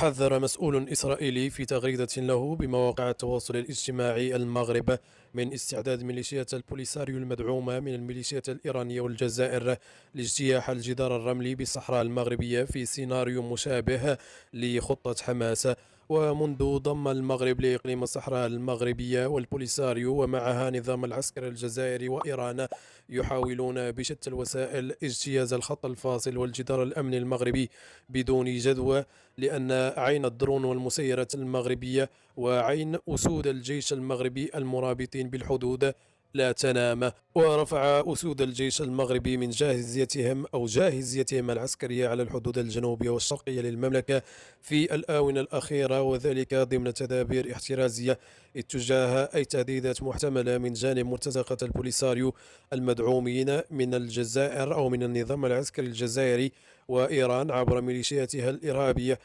حذر مسؤول إسرائيلي في تغريدة له بمواقع التواصل الاجتماعي المغرب من استعداد ميليشيات البوليساريو المدعومة من الميليشيات الإيرانية والجزائر لاجتياح الجدار الرملي بالصحراء المغربية في سيناريو مشابه لخطة حماس. ومنذ ضم المغرب لإقليم الصحراء المغربية والبوليساريو ومعها نظام العسكر الجزائري وإيران يحاولون بشتى الوسائل اجتياز الخط الفاصل والجدار الأمني المغربي بدون جدوى، لأن عين الدرون والمسيرات المغربية وعين أسود الجيش المغربي المرابطين بالحدود لا تنام. ورفع أسود الجيش المغربي من جاهزيتهم العسكرية على الحدود الجنوبية والشرقية للمملكة في الآونة الأخيرة، وذلك ضمن تدابير احترازية اتجاه أي تهديدات محتملة من جانب مرتزقة البوليساريو المدعومين من الجزائر أو من النظام العسكري الجزائري وإيران عبر ميليشياتها الإرهابية.